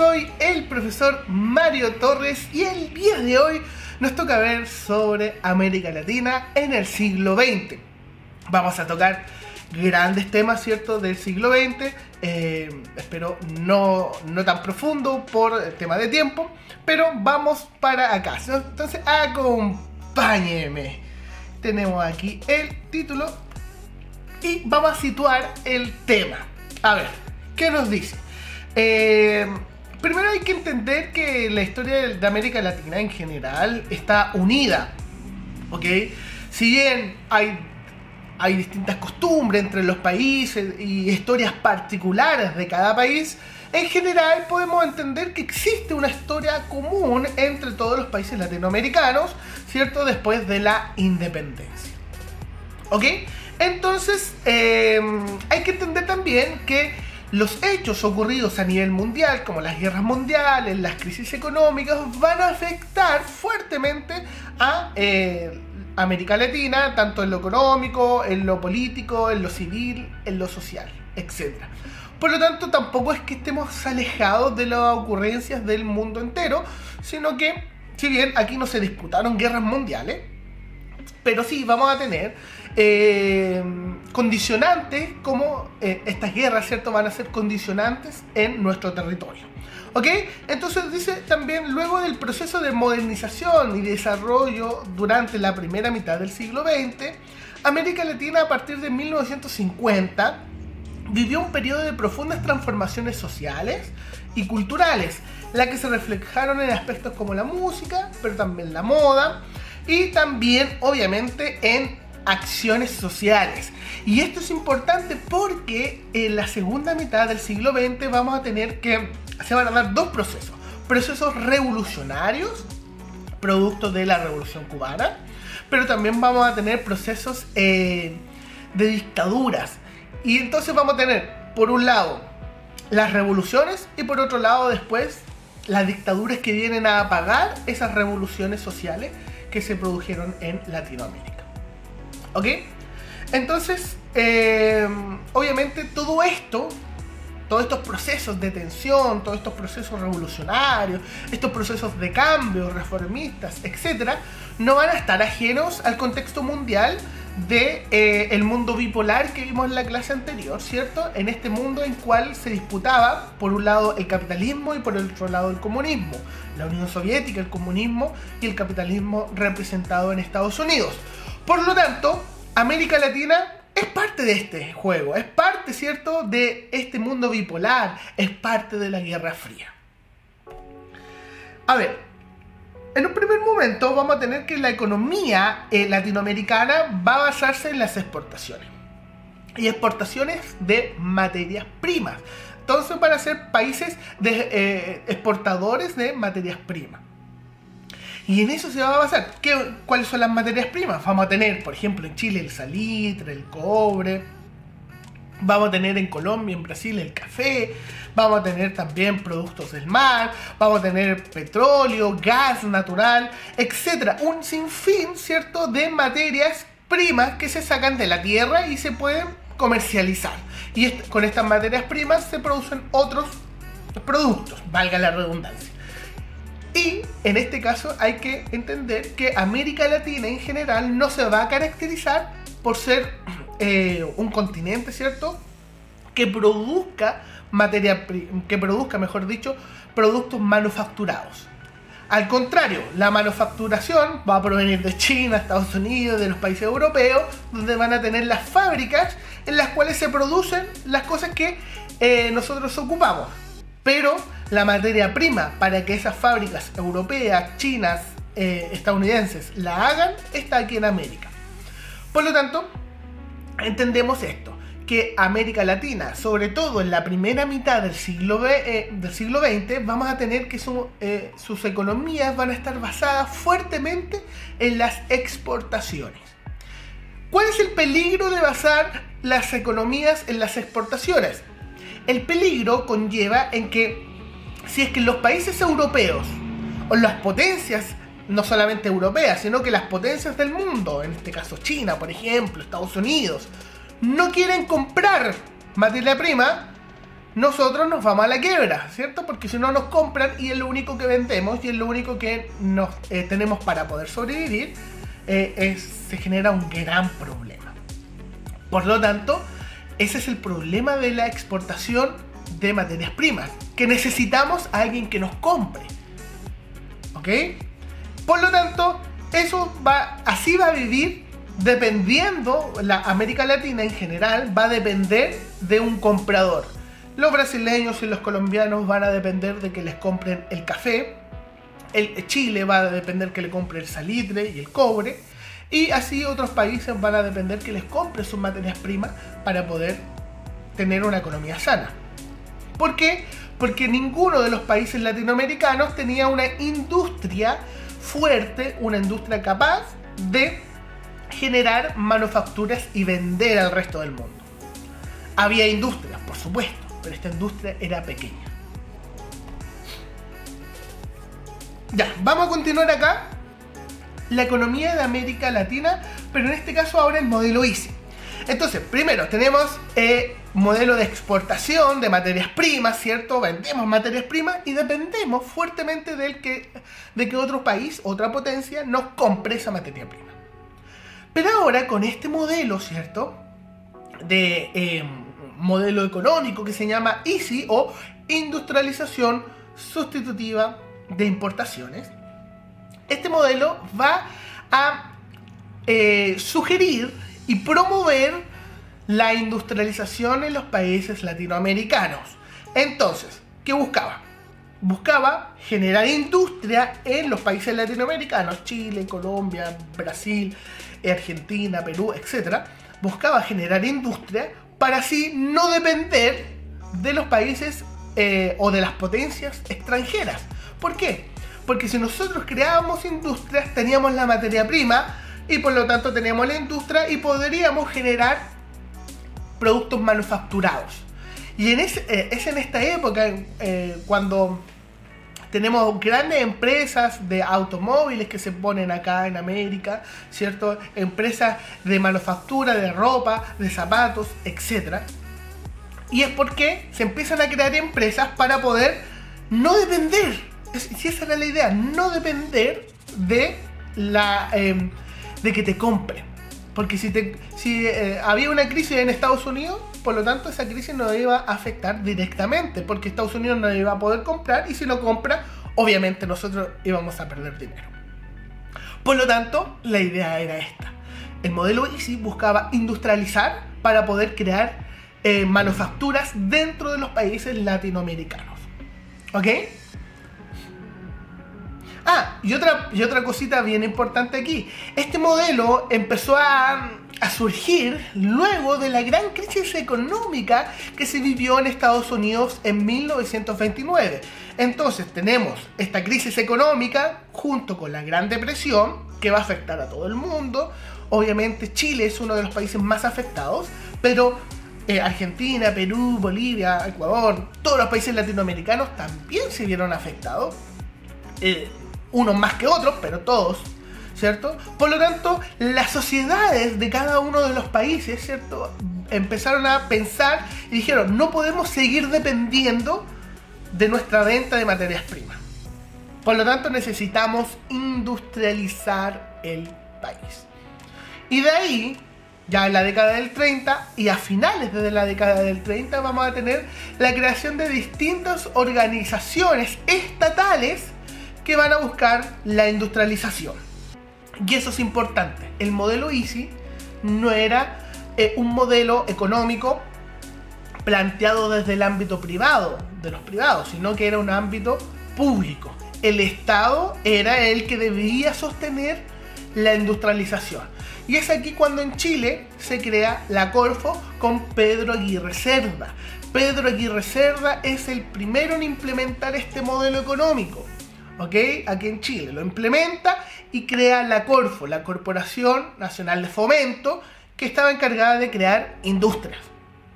soy el profesor Mario Torres y el día de hoy nos toca ver sobre América Latina en el siglo XX. Vamos a tocar grandes temas, ¿cierto?, del siglo XX. Espero no tan profundo por el tema de tiempo, pero vamos para acá. Entonces, acompáñenme. Tenemos aquí el título y vamos a situar el tema. A ver, ¿qué nos dice? Primero hay que entender que la historia de América Latina en general está unida, ¿ok? Si bien hay distintas costumbres entre los países y historias particulares de cada país, en general podemos entender que existe una historia común entre todos los países latinoamericanos, ¿cierto? Después de la independencia, ¿ok? Entonces, hay que entender también que los hechos ocurridos a nivel mundial, como las guerras mundiales, las crisis económicas, van a afectar fuertemente a América Latina, tanto en lo económico, en lo político, en lo civil, en lo social, etc. Por lo tanto, tampoco es que estemos alejados de las ocurrencias del mundo entero, sino que, si bien aquí no se disputaron guerras mundiales, pero sí vamos a tener condicionantes como estas guerras, ¿cierto?, van a ser condicionantes en nuestro territorio, ¿ok? Entonces dice también, luego del proceso de modernización y desarrollo durante la primera mitad del siglo XX, América Latina a partir de 1950 vivió un periodo de profundas transformaciones sociales y culturales, las que se reflejaron en aspectos como la música, pero también la moda y también obviamente en acciones sociales. Y esto es importante porque en la segunda mitad del siglo XX vamos a tener que se van a dar dos procesos revolucionarios, producto de la Revolución Cubana, pero también vamos a tener procesos de dictaduras. Y entonces vamos a tener, por un lado, las revoluciones y por otro lado después las dictaduras que vienen a apagar esas revoluciones sociales que se produjeron en Latinoamérica, ¿ok? Entonces, obviamente todos estos procesos de tensión, todos estos procesos revolucionarios, estos procesos de cambio, reformistas, etc., no van a estar ajenos al contexto mundial de el mundo bipolar que vimos en la clase anterior, ¿cierto? En este mundo en cual se disputaba, por un lado, el capitalismo y por el otro lado, el comunismo. La Unión Soviética, el comunismo y el capitalismo representado en Estados Unidos. Por lo tanto, América Latina es parte de este juego, es parte, ¿cierto?, de este mundo bipolar, es parte de la Guerra Fría. A ver, en un primer momento vamos a tener que la economía latinoamericana va a basarse en las exportaciones. Y exportaciones de materias primas. Entonces van a ser países exportadores de materias primas. Y en eso se va a basar. ¿Cuáles son las materias primas? Vamos a tener, por ejemplo, en Chile el salitre, el cobre. Vamos a tener en Colombia, en Brasil el café. Vamos a tener también productos del mar. Vamos a tener petróleo, gas natural, etc. Un sinfín, ¿cierto?, de materias primas que se sacan de la tierra y se pueden comercializar. Y con estas materias primas se producen otros productos, valga la redundancia. Y en este caso hay que entender que América Latina en general no se va a caracterizar por ser un continente, ¿cierto?, que produzca mejor dicho, productos manufacturados. Al contrario, la manufacturación va a provenir de China, Estados Unidos, de los países europeos, donde van a tener las fábricas en las cuales se producen las cosas que nosotros ocupamos. Pero la materia prima para que esas fábricas europeas, chinas, estadounidenses la hagan, está aquí en América. Por lo tanto, entendemos esto, que América Latina, sobre todo en la primera mitad del siglo XX, vamos a tener que sus economías van a estar basadas fuertemente en las exportaciones. ¿Cuál es el peligro de basar las economías en las exportaciones? El peligro conlleva en que si es que los países europeos o las potencias, no solamente europeas, sino que las potencias del mundo, en este caso China, por ejemplo, Estados Unidos, no quieren comprar materia prima, nosotros nos vamos a la quiebra, ¿cierto? Porque si no nos compran y es lo único que vendemos y es lo único que tenemos para poder sobrevivir, se genera un gran problema. Por lo tanto, ese es el problema de la exportación de materias primas, que necesitamos a alguien que nos compre, ¿ok? Por lo tanto, así va a vivir dependiendo, la América Latina en general va a depender de un comprador. Los brasileños y los colombianos van a depender de que les compren el café, Chile va a depender que le compre el salitre y el cobre, y así otros países van a depender que les compre sus materias primas para poder tener una economía sana. ¿Por qué? Porque ninguno de los países latinoamericanos tenía una industria fuerte, una industria capaz de generar manufacturas y vender al resto del mundo. Había industrias, por supuesto, pero esta industria era pequeña. Ya, vamos a continuar acá. La economía de América Latina, pero en este caso ahora el modelo Easy. Entonces, primero tenemos modelo de exportación de materias primas, ¿cierto? Vendemos materias primas y dependemos fuertemente de que otro país, otra potencia, nos compre esa materia prima. Pero ahora con este modelo, ¿cierto? De modelo económico que se llama Easy o industrialización sustitutiva de importaciones, este modelo va a sugerir y promover la industrialización en los países latinoamericanos. Entonces, ¿qué buscaba? Buscaba generar industria en los países latinoamericanos, Chile, Colombia, Brasil, Argentina, Perú, etc. Buscaba generar industria para así no depender de los países o de las potencias extranjeras. ¿Por qué? Porque si nosotros creábamos industrias, teníamos la materia prima y por lo tanto teníamos la industria y podríamos generar productos manufacturados. Y es en esta época cuando tenemos grandes empresas de automóviles que se ponen acá en América, ¿cierto? Empresas de manufactura, de ropa, de zapatos, etc. Y es porque se empiezan a crear empresas para poder no depender. Si esa era la idea, no depender de que te compren. Porque si había una crisis en Estados Unidos, por lo tanto esa crisis nos iba a afectar directamente, porque Estados Unidos no iba a poder comprar y si no compra, obviamente nosotros íbamos a perder dinero. Por lo tanto, la idea era esta. El modelo Easy buscaba industrializar para poder crear manufacturas dentro de los países latinoamericanos. ¿Ok? Y otra cosita bien importante aquí. Este modelo empezó a surgir luego de la gran crisis económica que se vivió en Estados Unidos en 1929. Entonces tenemos esta crisis económica junto con la Gran Depresión que va a afectar a todo el mundo. Obviamente Chile es uno de los países más afectados, pero Argentina, Perú, Bolivia, Ecuador, todos los países latinoamericanos también se vieron afectados. Unos más que otros, pero todos, ¿cierto? Por lo tanto, las sociedades de cada uno de los países, ¿cierto?, empezaron a pensar y dijeron, no podemos seguir dependiendo de nuestra venta de materias primas. Por lo tanto, necesitamos industrializar el país. Y de ahí, ya en la década del 30 y a finales de la década del 30, vamos a tener la creación de distintas organizaciones estatales que van a buscar la industrialización. Y eso es importante. El modelo Easy no era un modelo económico planteado desde el ámbito privado, de los privados, sino que era un ámbito público. El Estado era el que debía sostener la industrialización. Y es aquí cuando en Chile se crea la Corfo con Pedro Aguirre Cerda. Pedro Aguirre Cerda es el primero en implementar este modelo económico. ¿Ok? Aquí en Chile lo implementa y crea la Corfo, la Corporación Nacional de Fomento, que estaba encargada de crear industrias.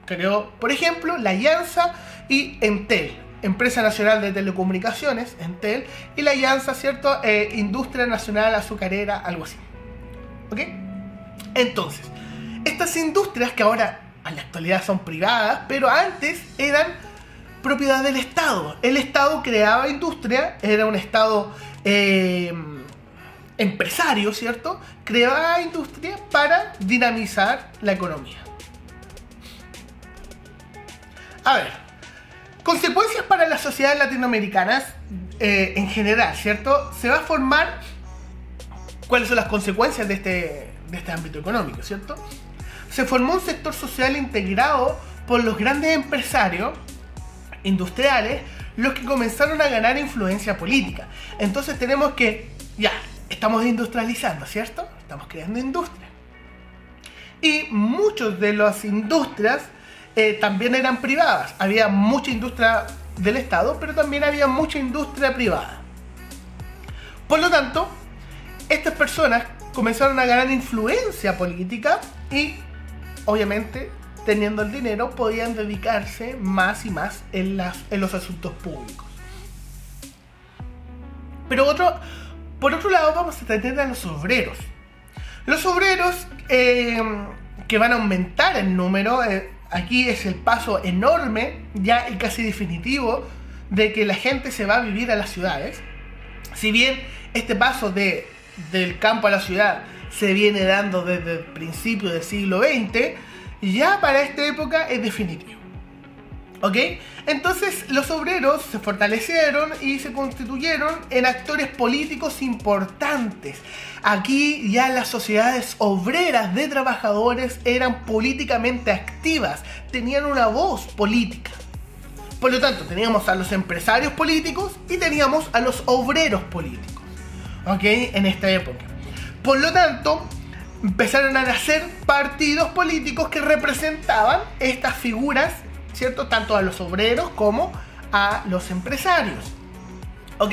Creó, por ejemplo, la Alianza y Entel, Empresa Nacional de Telecomunicaciones, Entel, y la Alianza, ¿cierto? Industria Nacional Azucarera, algo así. ¿Ok? Entonces, estas industrias que ahora en la actualidad son privadas, pero antes eran propiedad del Estado. El Estado creaba industria, era un Estado empresario, ¿cierto? Creaba industria para dinamizar la economía. A ver, consecuencias para las sociedades latinoamericanas en general, ¿cierto? Se va a formar cuáles son las consecuencias de este ámbito económico, ¿cierto? Se formó un sector social integrado por los grandes empresarios industriales, los que comenzaron a ganar influencia política. Entonces tenemos que, ya, estamos industrializando, ¿cierto? Estamos creando industria. Y muchas de las industrias también eran privadas. Había mucha industria del Estado, pero también había mucha industria privada. Por lo tanto, estas personas comenzaron a ganar influencia política y, obviamente, teniendo el dinero, podían dedicarse más y más en los asuntos públicos. Pero por otro lado, vamos a tener a los obreros. Los obreros que van a aumentar en número. Aquí es el paso enorme, ya y casi definitivo, de que la gente se va a vivir a las ciudades. Si bien este paso del campo a la ciudad se viene dando desde el principio del siglo XX, ya para esta época es definitivo. ¿Ok? Entonces los obreros se fortalecieron y se constituyeron en actores políticos importantes. Aquí ya las sociedades obreras de trabajadores eran políticamente activas, tenían una voz política. Por lo tanto, teníamos a los empresarios políticos y teníamos a los obreros políticos. ¿Ok? En esta época. Por lo tanto, empezaron a nacer partidos políticos que representaban estas figuras, ¿cierto? Tanto a los obreros como a los empresarios. ¿Ok?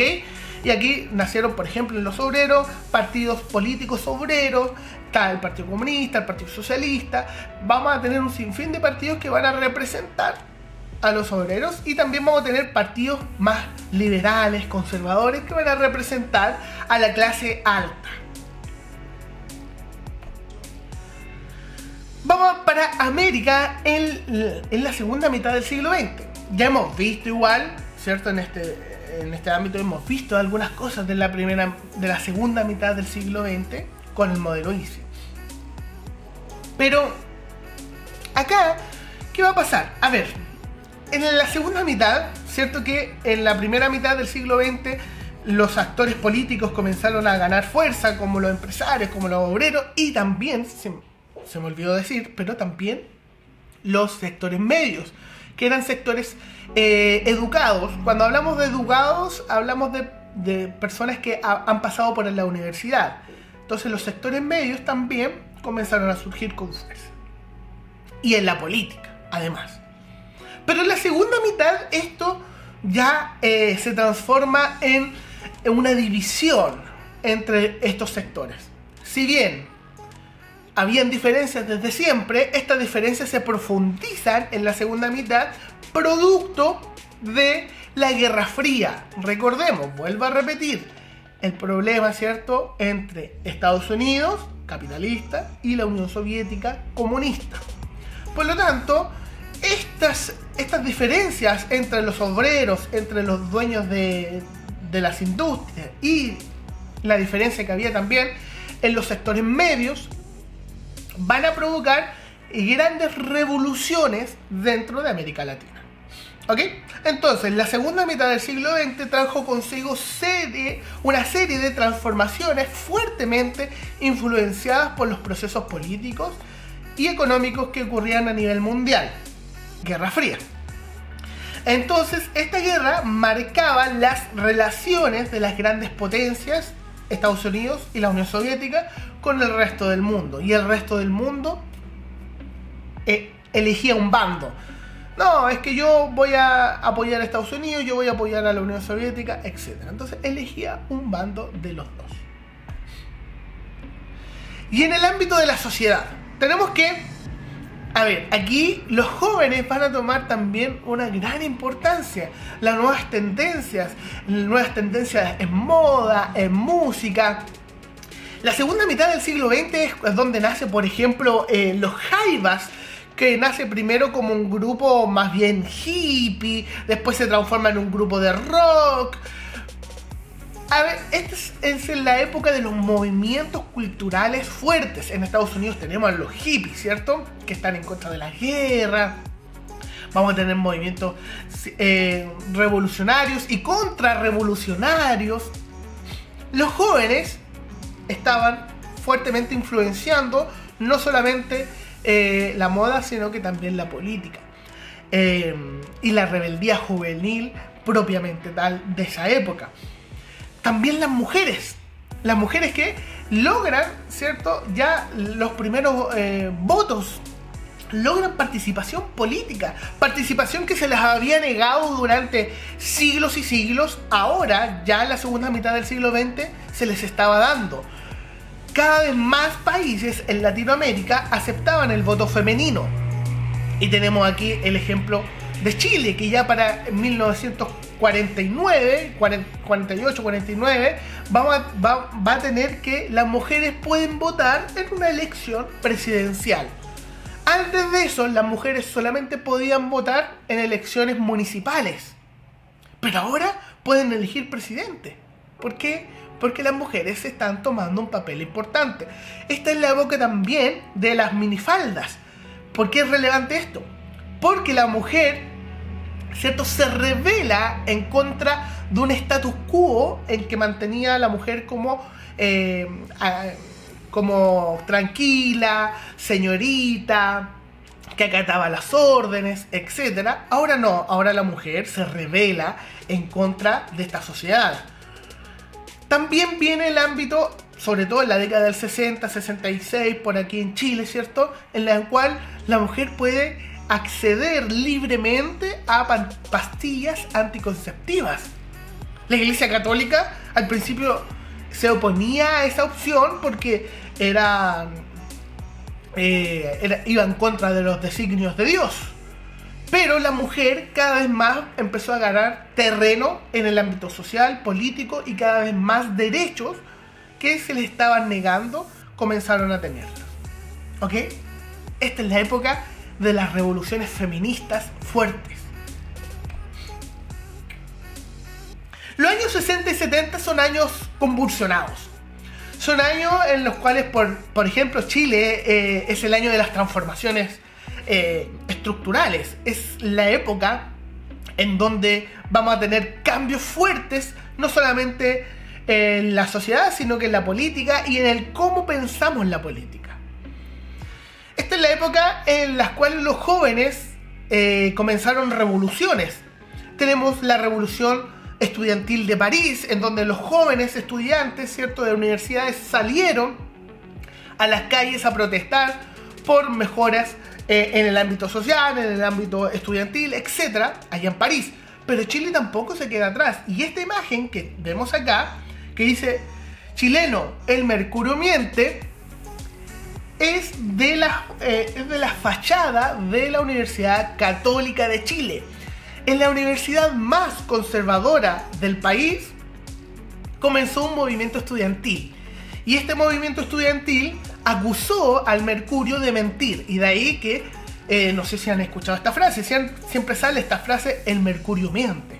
Y aquí nacieron, por ejemplo, en los obreros, partidos políticos obreros, está el Partido Comunista, el Partido Socialista. Vamos a tener un sinfín de partidos que van a representar a los obreros y también vamos a tener partidos más liberales, conservadores, que van a representar a la clase alta. Vamos para América en la segunda mitad del siglo XX. Ya hemos visto igual, ¿cierto? En este ámbito hemos visto algunas cosas de la segunda mitad del siglo XX con el modelo ICE. Pero acá, ¿qué va a pasar? A ver, en la segunda mitad, ¿cierto? Que en la primera mitad del siglo XX los actores políticos comenzaron a ganar fuerza, como los empresarios, como los obreros, y también, se me olvidó decir, pero también los sectores medios, que eran sectores educados. Cuando hablamos de educados, hablamos de personas que han pasado por la universidad. Entonces los sectores medios también comenzaron a surgir con fuerza. Y en la política, además. Pero en la segunda mitad esto ya se transforma en una división entre estos sectores. Si bien habían diferencias desde siempre, estas diferencias se profundizan en la segunda mitad, producto de la Guerra Fría. Recordemos, vuelvo a repetir, el problema, ¿cierto?, entre Estados Unidos, capitalista, y la Unión Soviética, comunista. Por lo tanto, estas diferencias entre los obreros, entre los dueños de las industrias y la diferencia que había también en los sectores medios, van a provocar grandes revoluciones dentro de América Latina. ¿Ok? Entonces, la segunda mitad del siglo XX trajo consigo una serie de transformaciones fuertemente influenciadas por los procesos políticos y económicos que ocurrían a nivel mundial. Guerra Fría. Entonces, esta guerra marcaba las relaciones de las grandes potencias, Estados Unidos y la Unión Soviética, con el resto del mundo. Y el resto del mundo elegía un bando. No, es que yo voy a apoyar a Estados Unidos, yo voy a apoyar a la Unión Soviética, etc. Entonces elegía un bando de los dos. Y en el ámbito de la sociedad, tenemos que, a ver, aquí los jóvenes van a tomar también una gran importancia. Las nuevas tendencias en moda, en música. La segunda mitad del siglo XX es donde nace, por ejemplo, los jaivas, que nace primero como un grupo más bien hippie, después se transforma en un grupo de rock. A ver, esta es la época de los movimientos culturales fuertes. En Estados Unidos tenemos a los hippies, ¿cierto? Que están en contra de la guerra. Vamos a tener movimientos revolucionarios y contrarrevolucionarios. Los jóvenes estaban fuertemente influenciando no solamente la moda, sino que también la política. Y la rebeldía juvenil propiamente tal de esa época. También las mujeres que logran, ¿cierto? Ya los primeros votos, logran participación política, participación que se les había negado durante siglos y siglos. Ahora, ya en la segunda mitad del siglo XX, se les estaba dando. Cada vez más países en Latinoamérica aceptaban el voto femenino. Y tenemos aquí el ejemplo de Chile, que ya para 1949, 48, 49, va a tener que las mujeres pueden votar en una elección presidencial. Antes de eso, las mujeres solamente podían votar en elecciones municipales. Pero ahora pueden elegir presidente. ¿Por qué? Porque las mujeres están tomando un papel importante. Esta es la época también de las minifaldas. ¿Por qué es relevante esto? Porque la mujer, ¿cierto?, se revela en contra de un status quo en que mantenía a la mujer como tranquila, señorita, que acataba las órdenes, etc. Ahora no, ahora la mujer se revela en contra de esta sociedad. También viene el ámbito, sobre todo en la década del 60, 66, por aquí en Chile, ¿cierto?, en la cual la mujer puede acceder libremente a pastillas anticonceptivas. La Iglesia Católica al principio se oponía a esa opción porque iba en contra de los designios de Dios. Pero la mujer cada vez más empezó a ganar terreno en el ámbito social, político, y cada vez más derechos que se les estaban negando comenzaron a tener. ¿Ok? Esta es la época de las revoluciones feministas fuertes. Los años 60 y 70 son años convulsionados. Son años en los cuales, por ejemplo, Chile es el año de las transformaciones estructurales. Es la época en donde vamos a tener cambios fuertes, no solamente en la sociedad, sino que en la política y en el cómo pensamos la política. Esta es la época en la cual los jóvenes comenzaron revoluciones. Tenemos la revolución estudiantil de París, en donde los jóvenes estudiantes, ¿cierto?, de universidades salieron a las calles a protestar por mejoras en el ámbito social, en el ámbito estudiantil, etc., allá en París. Pero Chile tampoco se queda atrás. Y esta imagen que vemos acá, que dice chileno, el mercurio miente, es de la fachada de la Universidad Católica de Chile. En la universidad más conservadora del país comenzó un movimiento estudiantil. Y este movimiento estudiantil acusó al mercurio de mentir. Y de ahí que, no sé si han escuchado esta frase, siempre sale esta frase, el mercurio miente.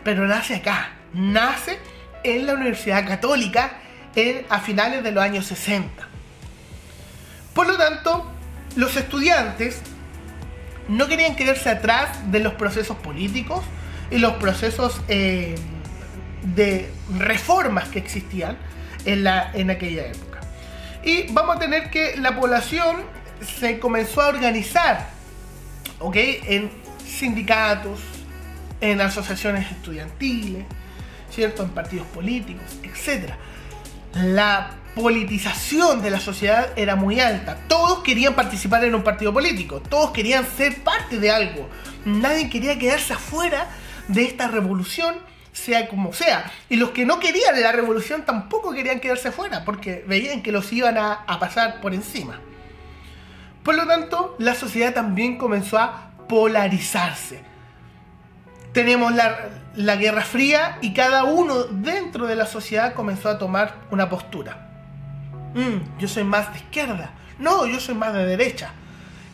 Pero nace acá, nace en la Universidad Católica a finales de los años 60. Por lo tanto, los estudiantes no querían quedarse atrás de los procesos políticos y los procesos de reformas que existían en aquella época. Y vamos a tener que la población se comenzó a organizar, ¿ok?, en sindicatos, en asociaciones estudiantiles, ¿cierto?, en partidos políticos, etc. La politización de la sociedad era muy alta. Todos querían participar en un partido político, todos querían ser parte de algo. Nadie quería quedarse afuera de esta revolución, sea como sea. Y los que no querían la revolución tampoco querían quedarse afuera, porque veían que los iban a pasar por encima. Por lo tanto, la sociedad también comenzó a polarizarse. Tenemos la Guerra Fría y cada uno dentro de la sociedad comenzó a tomar una postura. Yo soy más de izquierda. No, yo soy más de derecha.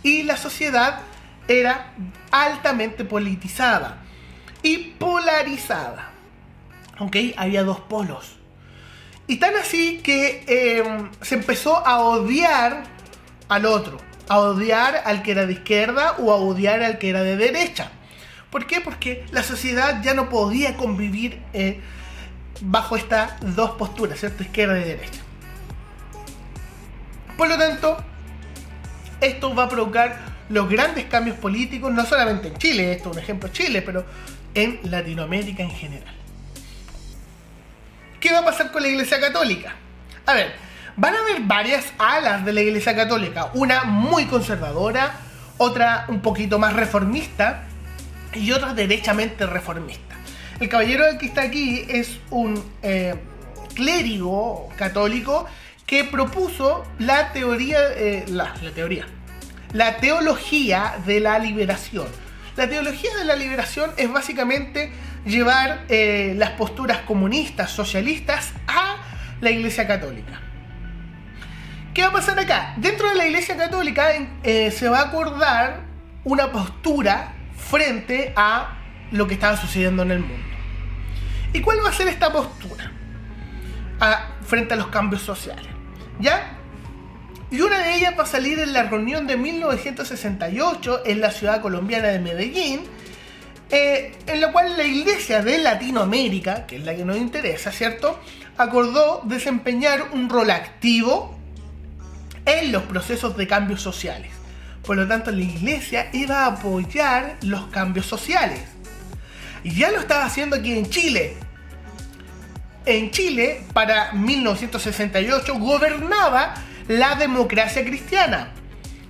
y la sociedad era altamente politizada y polarizada. ¿Ok? Había dos polos. Y tan así que se empezó a odiar al otro, a odiar al que era de izquierda o a odiar al que era de derecha. ¿Por qué? Porque la sociedad ya no podía convivir bajo estas dos posturas, ¿cierto? Izquierda y derecha. Por lo tanto, esto va a provocar los grandes cambios políticos, no solamente en Chile, esto es un ejemplo Chile, pero en Latinoamérica en general. ¿Qué va a pasar con la Iglesia Católica? A ver, van a haber varias alas de la Iglesia Católica, una muy conservadora, otra un poquito más reformista y otra derechamente reformista. El caballero que está aquí es un clérigo católico que propuso la teología de la liberación. La teología de la liberación es básicamente llevar las posturas comunistas, socialistas a la Iglesia Católica. ¿Qué va a pasar acá? Dentro de la Iglesia Católica se va a acordar una postura frente a lo que estaba sucediendo en el mundo. ¿Y cuál va a ser esta postura frente a los cambios sociales? ¿Ya? Y una de ellas va a salir en la reunión de 1968 en la ciudad colombiana de Medellín, en la cual la Iglesia de Latinoamérica, que es la que nos interesa, ¿cierto?, acordó desempeñar un rol activo en los procesos de cambios sociales. Por lo tanto, la Iglesia iba a apoyar los cambios sociales. Y ya lo estaba haciendo aquí en Chile. En Chile, para 1968, gobernaba la Democracia Cristiana.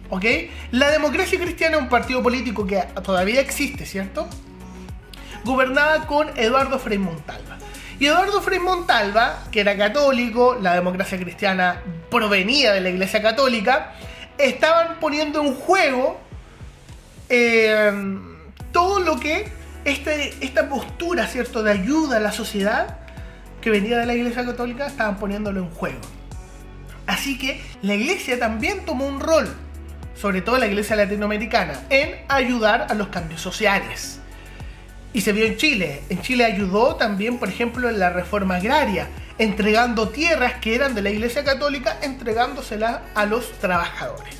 ¿Ok? La Democracia Cristiana es un partido político que todavía existe, ¿cierto? Gobernaba con Eduardo Frei Montalva. Y Eduardo Frei Montalva, que era católico, la Democracia Cristiana provenía de la Iglesia Católica, estaban poniendo en juego todo lo que esta postura, ¿cierto?, de ayuda a la sociedad que venía de la Iglesia Católica, estaban poniéndolo en juego. Así que la Iglesia también tomó un rol, sobre todo la Iglesia latinoamericana, en ayudar a los cambios sociales. Y se vio en Chile. En Chile ayudó también, por ejemplo, en la reforma agraria, entregando tierras que eran de la Iglesia Católica, entregándoselas a los trabajadores.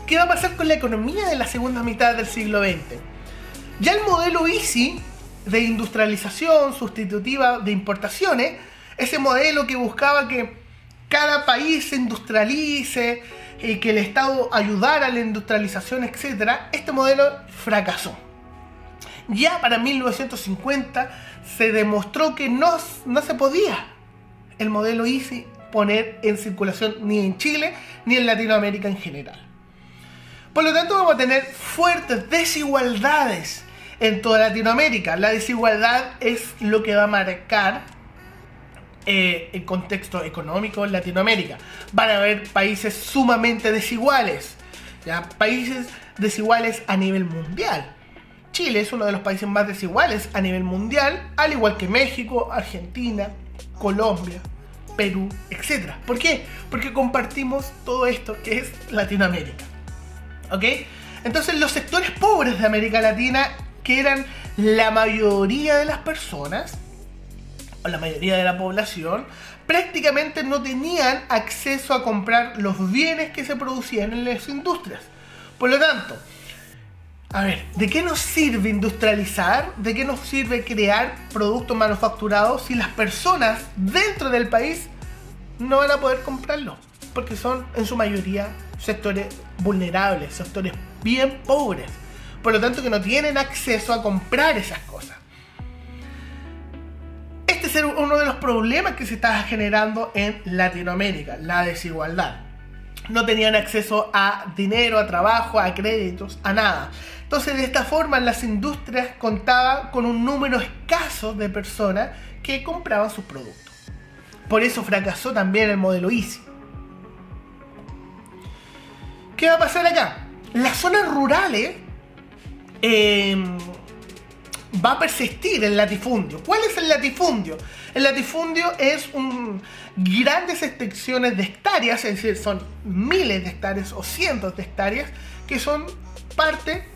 ¿Qué va a pasar con la economía de la segunda mitad del siglo XX? Ya el modelo Easy de industrialización sustitutiva de importaciones, ese modelo que buscaba que cada país se industrialice y que el Estado ayudara a la industrialización, etc., este modelo fracasó. Ya para 1950 se demostró que no se podía el modelo Easy poner en circulación ni en Chile ni en Latinoamérica en general. Por lo tanto, vamos a tener fuertes desigualdades en toda Latinoamérica. La desigualdad es lo que va a marcar el contexto económico en Latinoamérica. Van a haber países sumamente desiguales, ¿ya? Países desiguales a nivel mundial. Chile es uno de los países más desiguales a nivel mundial, al igual que México, Argentina, Colombia, Perú, etc. ¿Por qué? Porque compartimos todo esto que es Latinoamérica. ¿Ok? Entonces los sectores pobres de América Latina, que eran la mayoría de las personas, o la mayoría de la población, prácticamente no tenían acceso a comprar los bienes que se producían en las industrias. Por lo tanto, a ver, ¿de qué nos sirve industrializar? ¿De qué nos sirve crear productos manufacturados si las personas dentro del país no van a poder comprarlo? Porque son en su mayoría sectores vulnerables, sectores bien pobres. Por lo tanto, que no tienen acceso a comprar esas cosas. Este es uno de los problemas que se estaba generando en Latinoamérica, la desigualdad. No tenían acceso a dinero, a trabajo, a créditos, a nada. Entonces, de esta forma, las industrias contaban con un número escaso de personas que compraban sus productos. Por eso fracasó también el modelo Easy. ¿Qué va a pasar acá? Las zonas rurales va a persistir el latifundio. ¿Cuál es el latifundio? El latifundio es grandes extensiones de hectáreas, es decir, son miles de hectáreas o cientos de hectáreas que son parte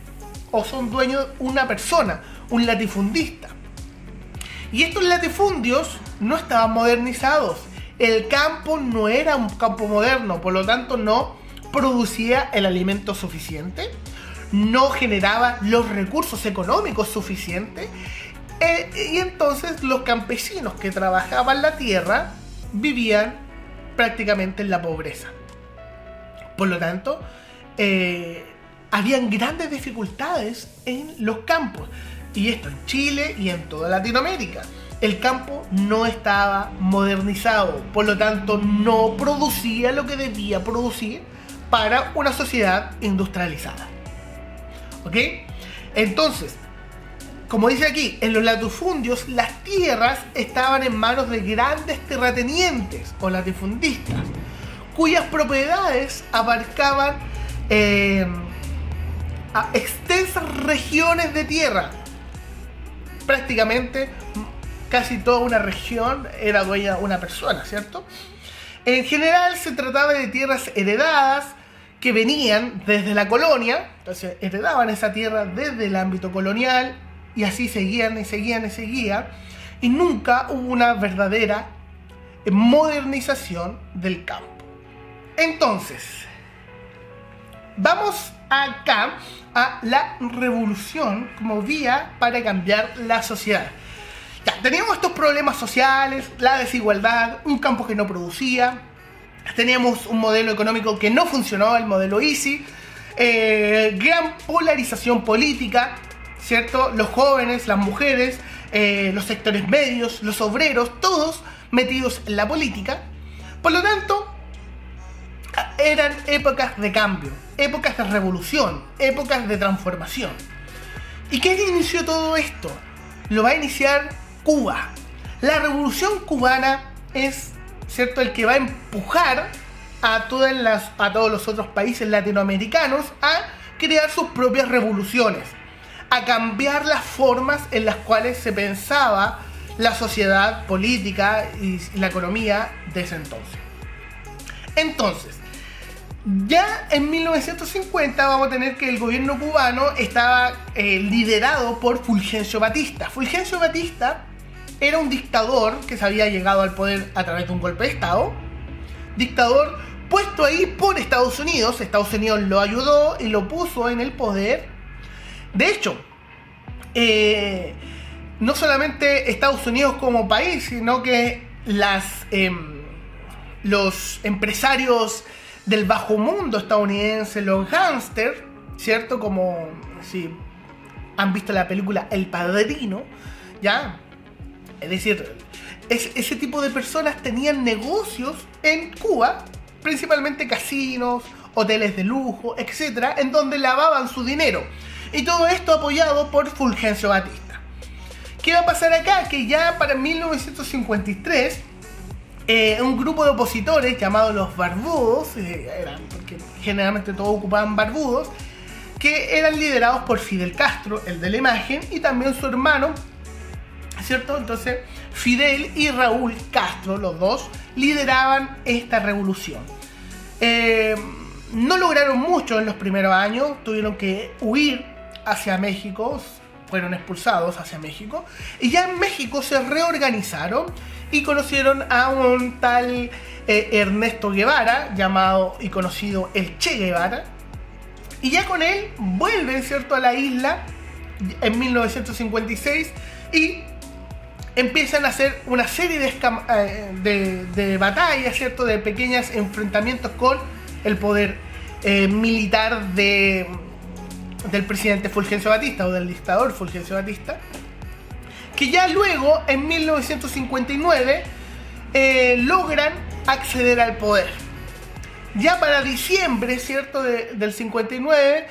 o son dueños de una persona, un latifundista. Y estos latifundios no estaban modernizados. El campo no era un campo moderno, por lo tanto no producía el alimento suficiente, no generaba los recursos económicos suficientes, y entonces los campesinos que trabajaban la tierra vivían prácticamente en la pobreza. Por lo tanto, habían grandes dificultades en los campos, y esto en Chile y en toda Latinoamérica. El campo no estaba modernizado, por lo tanto no producía lo que debía producir para una sociedad industrializada. ¿Ok? Entonces, como dice aquí, en los latifundios las tierras estaban en manos de grandes terratenientes o latifundistas, cuyas propiedades abarcaban a extensas regiones de tierra. Prácticamente casi toda una región era dueña de una persona, ¿cierto? En general se trataba de tierras heredadas que venían desde la colonia, entonces heredaban esa tierra desde el ámbito colonial y así seguían y seguían y seguían, y nunca hubo una verdadera modernización del campo. Entonces, vamos acá a la revolución como vía para cambiar la sociedad. Ya, teníamos estos problemas sociales, la desigualdad, un campo que no producía, teníamos un modelo económico que no funcionó, el modelo Easy, gran polarización política, ¿cierto? Los jóvenes, las mujeres, los sectores medios, los obreros, todos metidos en la política. Por lo tanto, eran épocas de cambio, épocas de revolución, épocas de transformación. ¿Y quién inició todo esto? Lo va a iniciar Cuba. La revolución cubana es, ¿cierto?, el que va a empujar a todos los otros países latinoamericanos a crear sus propias revoluciones, a cambiar las formas en las cuales se pensaba la sociedad política y la economía de ese entonces. Entonces, ya en 1950 vamos a tener que el gobierno cubano estaba liderado por Fulgencio Batista. Fulgencio Batista era un dictador que se había llegado al poder a través de un golpe de estado. Dictador puesto ahí por Estados Unidos. Estados Unidos lo ayudó y lo puso en el poder. De hecho, no solamente Estados Unidos como país, sino que los empresarios del bajo mundo estadounidense, los gángsters, ¿cierto? Como si han visto la película El Padrino, ¿ya? Es decir, ese tipo de personas tenían negocios en Cuba, principalmente casinos, hoteles de lujo, etcétera, en donde lavaban su dinero. Y todo esto apoyado por Fulgencio Batista. ¿Qué va a pasar acá? Que ya para 1953, un grupo de opositores llamados los barbudos, porque generalmente todos ocupaban barbudos, que eran liderados por Fidel Castro, el de la imagen, y también su hermano, ¿cierto? Entonces Fidel y Raúl Castro, los dos, lideraban esta revolución. No lograron mucho en los primeros años, tuvieron que huir hacia México, fueron expulsados hacia México, y ya en México se reorganizaron y conocieron a un tal Ernesto Guevara, llamado y conocido el Che Guevara, y ya con él vuelven, ¿cierto?, a la isla en 1956 y empiezan a hacer una serie de batallas, ¿cierto?, de pequeños enfrentamientos con el poder militar del presidente Fulgencio Batista o del dictador Fulgencio Batista, que ya luego en 1959 logran acceder al poder. Ya para diciembre, ¿cierto?, del 59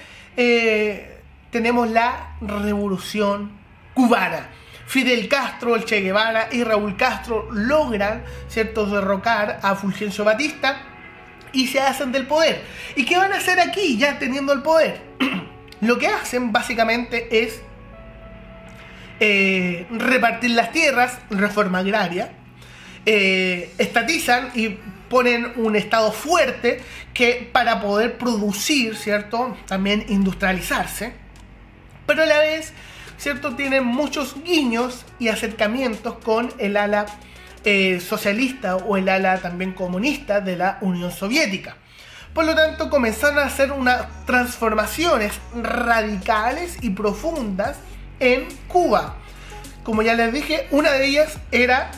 tenemos la revolución cubana. Fidel Castro, el Che Guevara y Raúl Castro logran, ¿cierto?, derrocar a Fulgencio Batista y se hacen del poder. ¿Y qué van a hacer aquí ya teniendo el poder? Lo que hacen básicamente es repartir las tierras, reforma agraria, estatizan y ponen un Estado fuerte que para poder producir, ¿cierto? También industrializarse, pero a la vez, ¿cierto? Tienen muchos guiños y acercamientos con el ala socialista o el ala también comunista de la Unión Soviética. Por lo tanto, comenzaron a hacer unas transformaciones radicales y profundas en Cuba. Como ya les dije, una de ellas era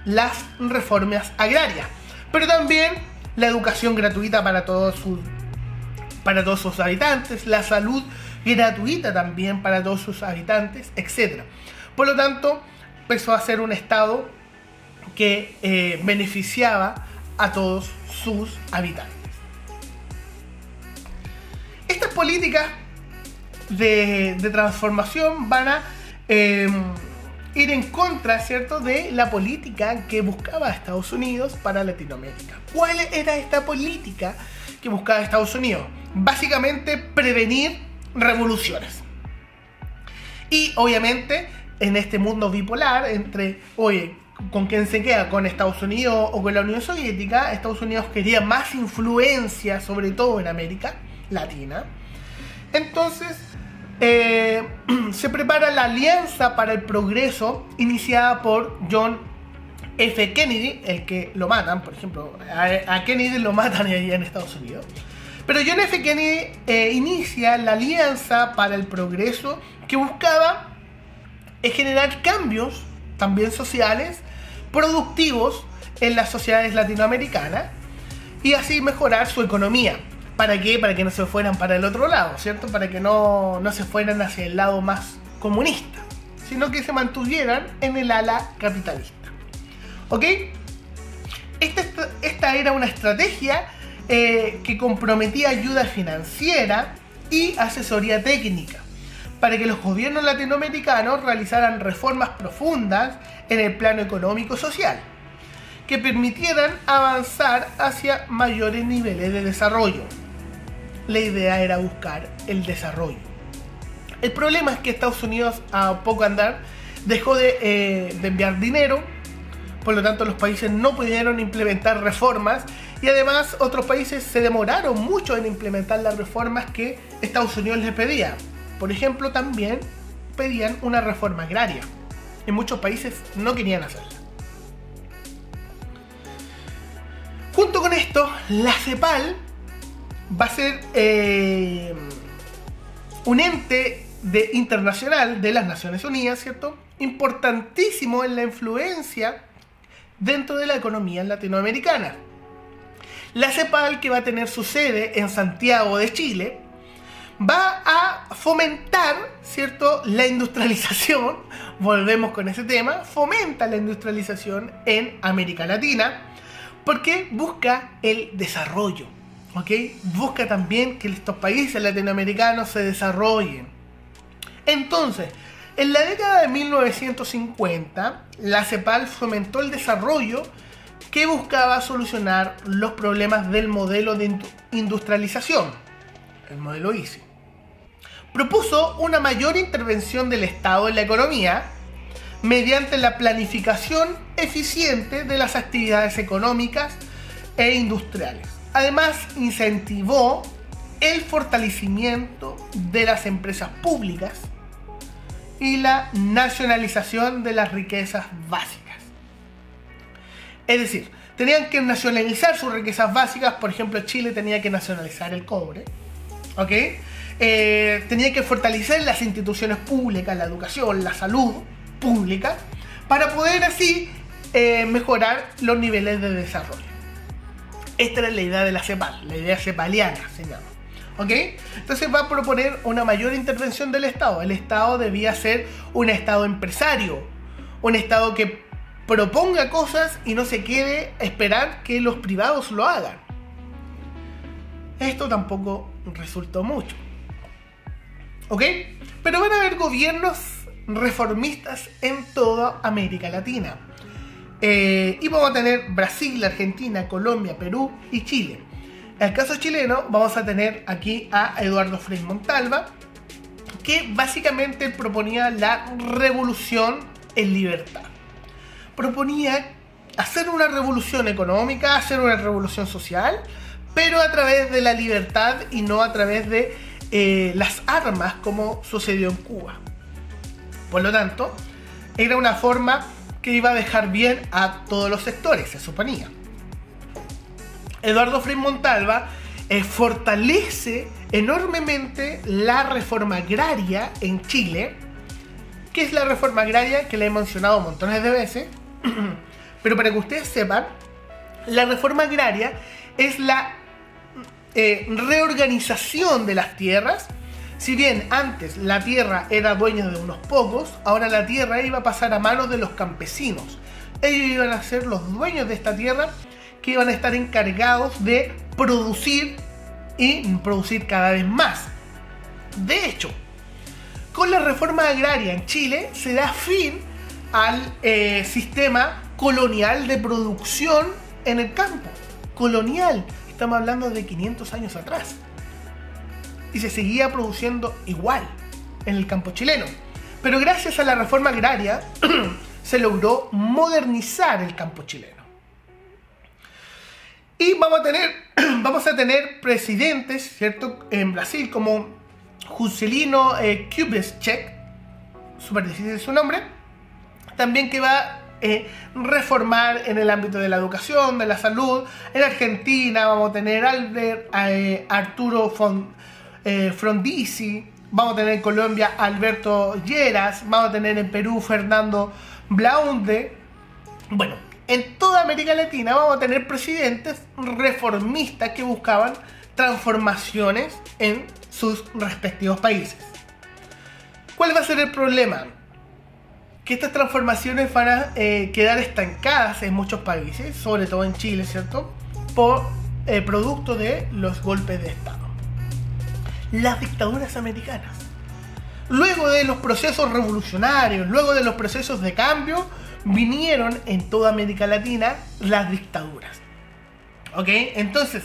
las reformas agrarias, pero también la educación gratuita para todos sus habitantes, la salud gratuita también para todos sus habitantes, etc. Por lo tanto, empezó a ser un Estado que beneficiaba a todos sus habitantes. Estas políticas de transformación van a ir en contra, ¿cierto?, de la política que buscaba Estados Unidos para Latinoamérica. ¿Cuál era esta política que buscaba Estados Unidos? Básicamente prevenir revoluciones. Y obviamente en este mundo bipolar entre, oye, ¿con quién se queda? ¿Con Estados Unidos o con la Unión Soviética? Estados Unidos quería más influencia, sobre todo en América Latina. Entonces se prepara la Alianza para el Progreso, iniciada por John F. Kennedy, el que lo matan, por ejemplo, a Kennedy lo matan allá en Estados Unidos. Pero John F. Kennedy inicia la Alianza para el Progreso, que buscaba generar cambios, también sociales, productivos en las sociedades latinoamericanas y así mejorar su economía. ¿Para qué? Para que no se fueran para el otro lado, ¿cierto? Para que no se fueran hacia el lado más comunista, sino que se mantuvieran en el ala capitalista. ¿Ok? Esta era una estrategia que comprometía ayuda financiera y asesoría técnica para que los gobiernos latinoamericanos realizaran reformas profundas en el plano económico-social que permitieran avanzar hacia mayores niveles de desarrollo. La idea era buscar el desarrollo. El problema es que Estados Unidos, a poco andar, dejó de enviar dinero, por lo tanto los países no pudieron implementar reformas y además otros países se demoraron mucho en implementar las reformas que Estados Unidos les pedía. Por ejemplo, también pedían una reforma agraria. En muchos países no querían hacerla. Junto con esto, la CEPAL va a ser un ente internacional de las Naciones Unidas, ¿cierto? Importantísimo en la influencia dentro de la economía latinoamericana. La CEPAL, que va a tener su sede en Santiago de Chile, va a fomentar, ¿cierto?, la industrialización. Volvemos con ese tema. Fomenta la industrialización en América Latina porque busca el desarrollo, ¿ok? Busca también que estos países latinoamericanos se desarrollen. Entonces, en la década de 1950, la CEPAL fomentó el desarrollo que buscaba solucionar los problemas del modelo de industrialización, el modelo ISI. Propuso una mayor intervención del Estado en la economía mediante la planificación eficiente de las actividades económicas e industriales. Además, incentivó el fortalecimiento de las empresas públicas y la nacionalización de las riquezas básicas. Es decir, tenían que nacionalizar sus riquezas básicas. Por ejemplo, Chile tenía que nacionalizar el cobre, ¿ok? Tenía que fortalecer las instituciones públicas, la educación, la salud pública, para poder así mejorar los niveles de desarrollo. Esta era la idea de la CEPAL, la idea cepaliana se llama, ¿ok? Entonces va a proponer una mayor intervención del Estado. El Estado debía ser un Estado empresario, un Estado que proponga cosas y no se quede a esperar que los privados lo hagan. Esto tampoco resultó mucho, ¿ok? Pero van a haber gobiernos reformistas en toda América Latina. Y vamos a tener Brasil, Argentina, Colombia, Perú y Chile. En el caso chileno vamos a tener aquí a Eduardo Frei Montalva, que básicamente proponía la revolución en libertad. Proponía hacer una revolución económica, hacer una revolución social, pero a través de la libertad y no a través de las armas, como sucedió en Cuba. Por lo tanto, era una forma que iba a dejar bien a todos los sectores, se suponía. Eduardo Frei Montalva fortalece enormemente la reforma agraria en Chile. ¿Qué es la reforma agraria? Que la he mencionado montones de veces. Pero para que ustedes sepan, la reforma agraria es la reorganización de las tierras. Si bien antes la tierra era dueña de unos pocos, ahora la tierra iba a pasar a manos de los campesinos. Ellos iban a ser los dueños de esta tierra, que iban a estar encargados de producir y producir cada vez más. De hecho, con la reforma agraria en Chile se da fin al sistema colonial de producción en el campo. Colonial, estamos hablando de 500 años atrás. Y se seguía produciendo igual en el campo chileno. Pero gracias a la reforma agraria se logró modernizar el campo chileno. Y vamos a tener presidentes, ¿cierto?, en Brasil, como Juscelino Kubitschek, súper difícil su nombre, también, que va a reformar en el ámbito de la educación, de la salud. En Argentina vamos a tener Arturo Frondizi, vamos a tener en Colombia Alberto Lleras, vamos a tener en Perú Fernando Belaunde. Bueno, en toda América Latina vamos a tener presidentes reformistas que buscaban transformaciones en sus respectivos países. ¿Cuál va a ser el problema? Que estas transformaciones van a quedar estancadas en muchos países, sobre todo en Chile, ¿cierto?, por producto de los golpes de Estado. Las dictaduras americanas. Luego de los procesos revolucionarios, luego de los procesos de cambio, vinieron en toda América Latina las dictaduras. ¿Ok? Entonces,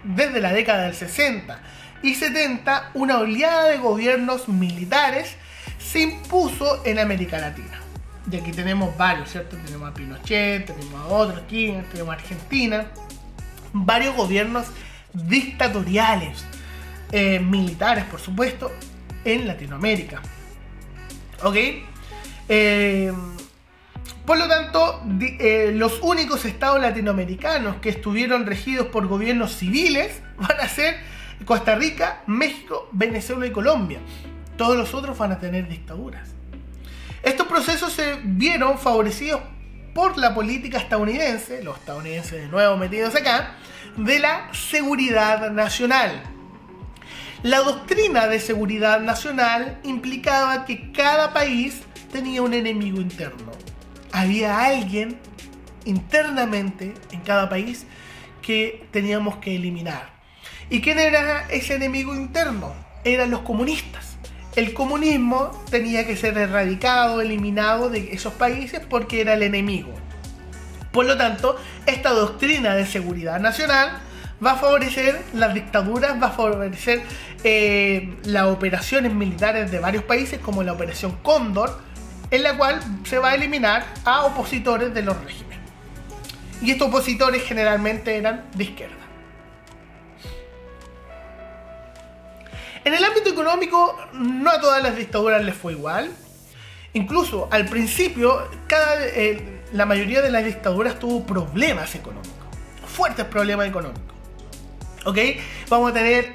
desde la década del 60 y 70, una oleada de gobiernos militares se impuso en América Latina. Y aquí tenemos varios, ¿cierto? Tenemos a Pinochet, tenemos a otros aquí, tenemos a Argentina. Varios gobiernos dictatoriales, militares, por supuesto, en Latinoamérica. ¿Ok? Por lo tanto, los únicos estados latinoamericanos que estuvieron regidos por gobiernos civiles van a ser Costa Rica, México, Venezuela y Colombia. Todos los otros van a tener dictaduras. Estos procesos se vieron favorecidos por la política estadounidense, los estadounidenses de nuevo metidos acá, de la seguridad nacional. La doctrina de seguridad nacional implicaba que cada país tenía un enemigo interno. Había alguien internamente en cada país que teníamos que eliminar. ¿Y quién era ese enemigo interno? Eran los comunistas. El comunismo tenía que ser erradicado, eliminado de esos países porque era el enemigo. Por lo tanto, esta doctrina de seguridad nacional va a favorecer las dictaduras, va a favorecer las operaciones militares de varios países, como la Operación Cóndor, en la cual se va a eliminar a opositores de los regímenes. Y estos opositores generalmente eran de izquierda. En el ámbito económico, no a todas las dictaduras les fue igual. Incluso al principio, la mayoría de las dictaduras tuvo problemas económicos, fuertes problemas económicos. ¿Ok? Vamos a tener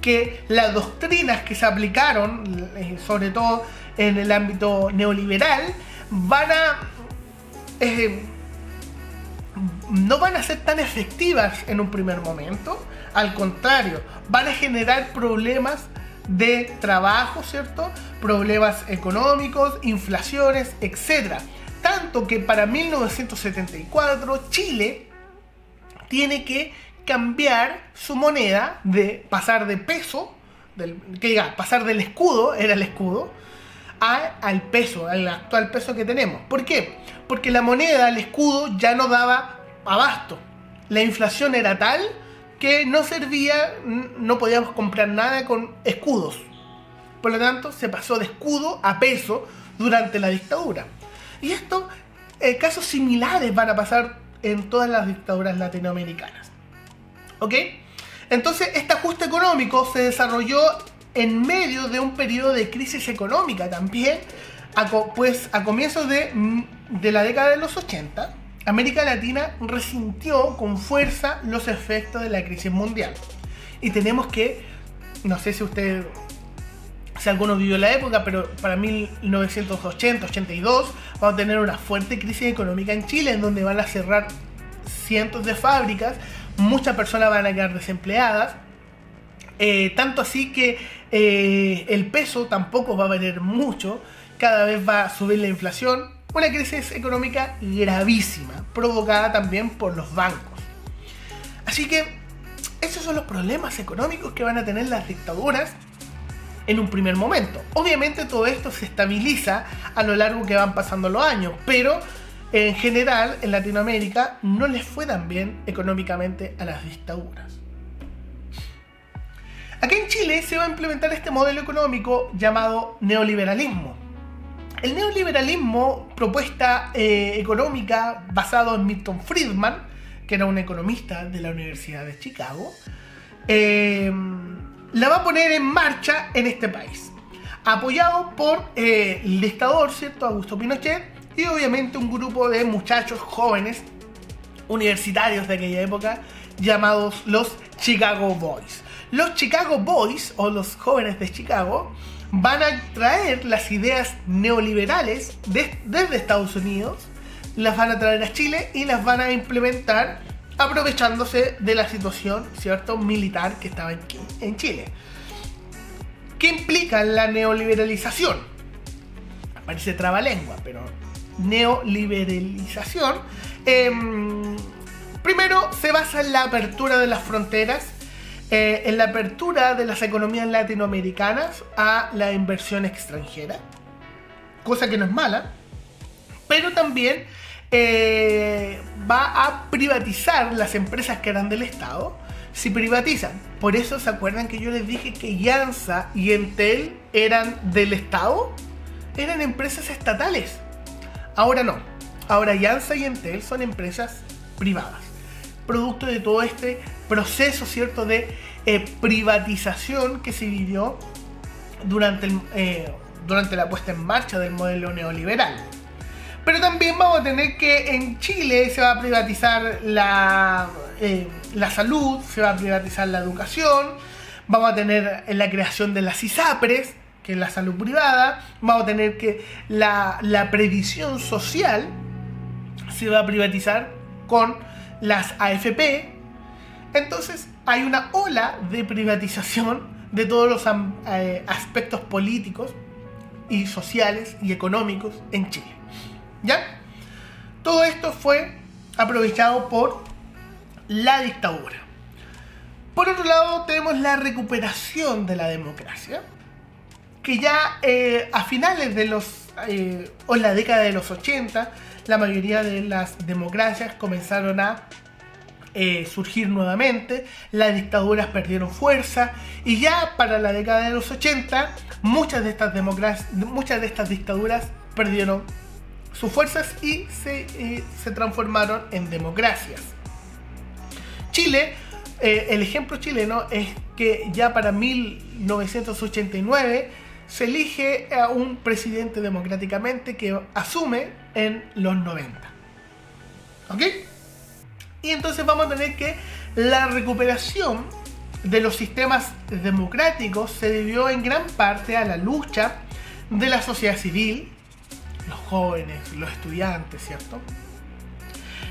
que las doctrinas que se aplicaron, sobre todo en el ámbito neoliberal, no van a ser tan efectivas en un primer momento. Al contrario, van a generar problemas de trabajo, ¿cierto? Problemas económicos, inflaciones, etc. Tanto que para 1974 Chile tiene que cambiar su moneda, de pasar de peso, pasar del escudo, era el escudo, al peso, al actual peso que tenemos. ¿Por qué? Porque la moneda, el escudo, ya no daba abasto. La inflación era tal que no servía, no podíamos comprar nada con escudos. Por lo tanto, se pasó de escudo a peso durante la dictadura. Y esto, casos similares van a pasar en todas las dictaduras latinoamericanas. ¿Ok? Entonces, este ajuste económico se desarrolló en medio de un periodo de crisis económica también, pues a comienzos de la década de los 80, América Latina resintió con fuerza los efectos de la crisis mundial. Y tenemos que, no sé si alguno vivió la época, pero para 1980-82 vamos a tener una fuerte crisis económica en Chile, en donde van a cerrar cientos de fábricas, muchas personas van a quedar desempleadas, tanto así que el peso tampoco va a valer mucho, cada vez va a subir la inflación, una crisis económica gravísima, provocada también por los bancos. Así que esos son los problemas económicos que van a tener las dictaduras en un primer momento. Obviamente todo esto se estabiliza a lo largo que van pasando los años, pero en general en Latinoamérica no les fue tan bien económicamente a las dictaduras. Acá en Chile se va a implementar este modelo económico llamado neoliberalismo. El neoliberalismo, propuesta económica basado en Milton Friedman, que era un economista de la Universidad de Chicago, la va a poner en marcha en este país, apoyado por el dictador, ¿cierto?, Augusto Pinochet, y obviamente un grupo de muchachos jóvenes universitarios de aquella época llamados los Chicago Boys. Los Chicago Boys, o los jóvenes de Chicago, van a traer las ideas neoliberales desde Estados Unidos, las van a traer a Chile y las van a implementar aprovechándose de la situación, ¿cierto?, militar que estaba en Chile. ¿Qué implica la neoliberalización? Parece trabalengua, pero neoliberalización primero se basa en la apertura de las fronteras, en la apertura de las economías latinoamericanas a la inversión extranjera, cosa que no es mala, pero también va a privatizar las empresas que eran del Estado. Si privatizan, por eso se acuerdan que yo les dije que Yansa y Entel eran del Estado, eran empresas estatales. Ahora no, ahora Yansa y Entel son empresas privadas, producto de todo este proceso, ¿cierto?, de privatización que se vivió durante la puesta en marcha del modelo neoliberal. Pero también vamos a tener que en Chile se va a privatizar la salud, se va a privatizar la educación, vamos a tener la creación de las ISAPRES, que es la salud privada, vamos a tener que la previsión social se va a privatizar con las AFP. Entonces hay una ola de privatización de todos los aspectos políticos y sociales y económicos en Chile. ¿Ya? Todo esto fue aprovechado por la dictadura. Por otro lado, tenemos la recuperación de la democracia, que ya a finales de o en la década de los 80, la mayoría de las democracias comenzaron a surgir nuevamente, las dictaduras perdieron fuerza, y ya para la década de los 80, muchas de estas dictaduras perdieron sus fuerzas y se transformaron en democracias. Chile, el ejemplo chileno es que ya para 1989 se elige a un presidente democráticamente que asume en los 90. ¿Ok? Y entonces vamos a tener que la recuperación de los sistemas democráticos se debió en gran parte a la lucha de la sociedad civil, los jóvenes, los estudiantes, ¿cierto?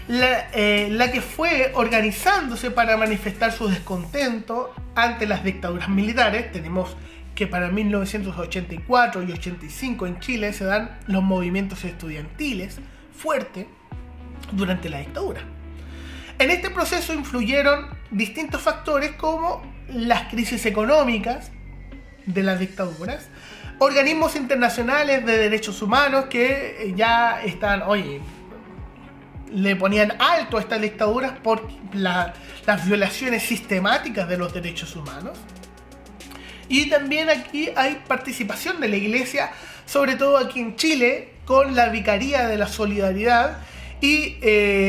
La que fue organizándose para manifestar su descontento ante las dictaduras militares. Tenemos que para 1984 y 85 en Chile se dan los movimientos estudiantiles fuertes durante la dictadura. En este proceso influyeron distintos factores como las crisis económicas de las dictaduras, organismos internacionales de derechos humanos que ya están, oye, le ponían alto a estas dictaduras por las violaciones sistemáticas de los derechos humanos. Y también aquí hay participación de la Iglesia, sobre todo aquí en Chile, con la Vicaría de la Solidaridad y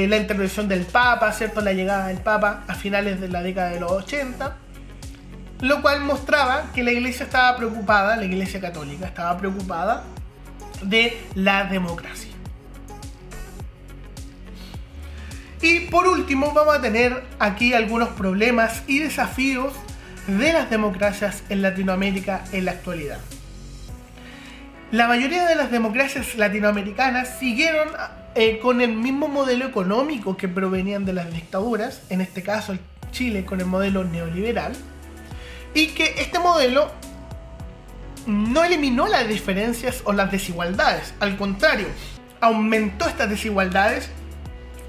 la intervención del Papa, ¿cierto? La llegada del Papa a finales de la década de los 80, lo cual mostraba que la Iglesia estaba preocupada, la Iglesia Católica estaba preocupada de la democracia. Y por último vamos a tener aquí algunos problemas y desafíos de las democracias en Latinoamérica en la actualidad. La mayoría de las democracias latinoamericanas siguieron con el mismo modelo económico que provenían de las dictaduras, en este caso Chile con el modelo neoliberal, y que este modelo no eliminó las diferencias o las desigualdades, al contrario, aumentó estas desigualdades.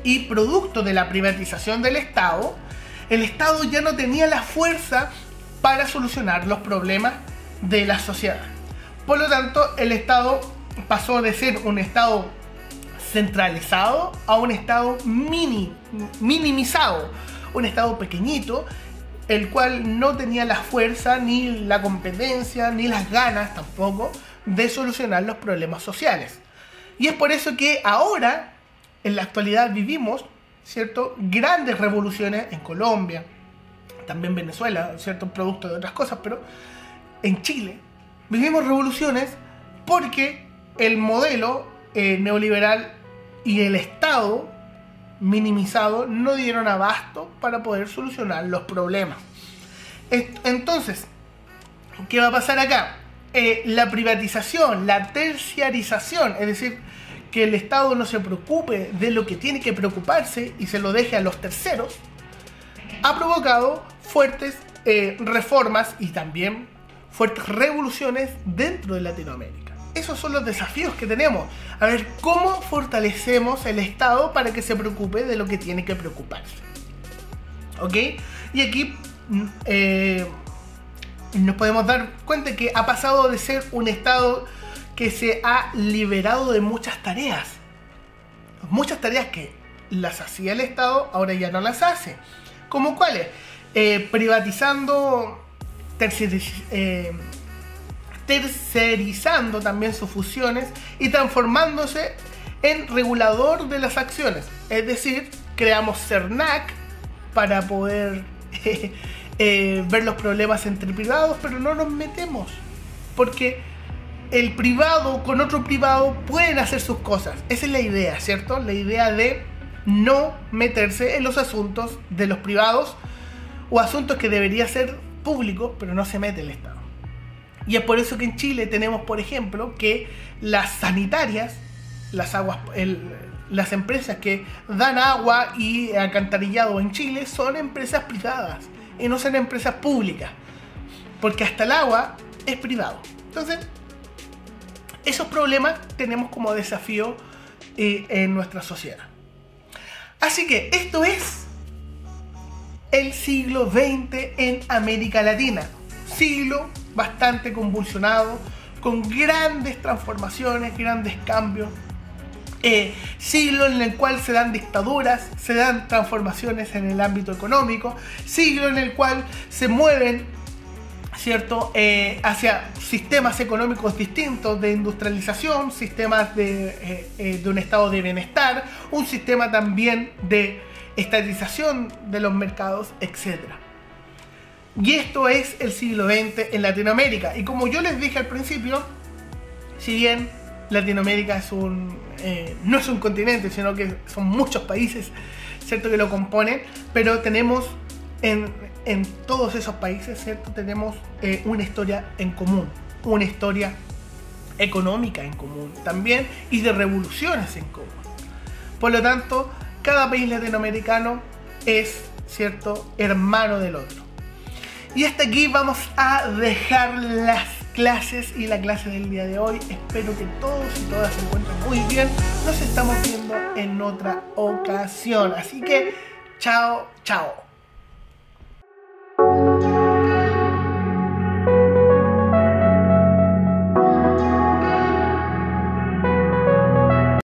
Y producto de la privatización del Estado, el Estado ya no tenía la fuerza para solucionar los problemas de la sociedad. Por lo tanto, el Estado pasó de ser un Estado centralizado a un Estado minimizado, un Estado pequeñito, el cual no tenía la fuerza, ni la competencia, ni las ganas tampoco de solucionar los problemas sociales. Y es por eso que ahora, en la actualidad, vivimos, ¿cierto?, grandes revoluciones en Colombia, también Venezuela, ¿cierto?, producto de otras cosas, pero en Chile vivimos revoluciones porque el modelo neoliberal y el Estado minimizado no dieron abasto para poder solucionar los problemas. Entonces, ¿qué va a pasar acá? La privatización, la terciarización, es decir, que el Estado no se preocupe de lo que tiene que preocuparse y se lo deje a los terceros, ha provocado fuertes reformas y también fuertes revoluciones dentro de Latinoamérica. Esos son los desafíos que tenemos. A ver, ¿cómo fortalecemos el Estado para que se preocupe de lo que tiene que preocuparse? ¿Ok? Y aquí nos podemos dar cuenta que ha pasado de ser un Estado que se ha liberado de muchas tareas. Muchas tareas que las hacía el Estado, ahora ya no las hace. ¿Cómo cuáles? Privatizando, tercerizando también sus funciones y transformándose en regulador de las acciones. Es decir, creamos CERNAC para poder ver los problemas entre privados, pero no nos metemos. Porque el privado con otro privado pueden hacer sus cosas. Esa es la idea, ¿cierto? La idea de no meterse en los asuntos de los privados o asuntos que debería ser públicos, pero no se mete el Estado. Y es por eso que en Chile tenemos, por ejemplo, que las sanitarias, las empresas que dan agua y alcantarillado en Chile son empresas privadas y no son empresas públicas, porque hasta el agua es privado. Entonces, esos problemas tenemos como desafío en nuestra sociedad. Así que esto es el siglo XX en América Latina. Siglo bastante convulsionado, con grandes transformaciones, grandes cambios. Siglo en el cual se dan dictaduras, se dan transformaciones en el ámbito económico. Siglo en el cual se mueven, ¿cierto?, hacia sistemas económicos distintos de industrialización, sistemas de un estado de bienestar, un sistema también de estatización de los mercados, etc. Y esto es el siglo XX en Latinoamérica. Y como yo les dije al principio, si bien Latinoamérica no es un continente, sino que son muchos países, ¿cierto?, que lo componen, pero tenemos en todos esos países, ¿cierto?, tenemos una historia en común, una historia económica en común también y de revoluciones en común. Por lo tanto, cada país latinoamericano es, ¿cierto?, hermano del otro. Y hasta aquí vamos a dejar las clases y la clase del día de hoy. Espero que todos y todas se encuentren muy bien. Nos estamos viendo en otra ocasión. Así que, chao, chao.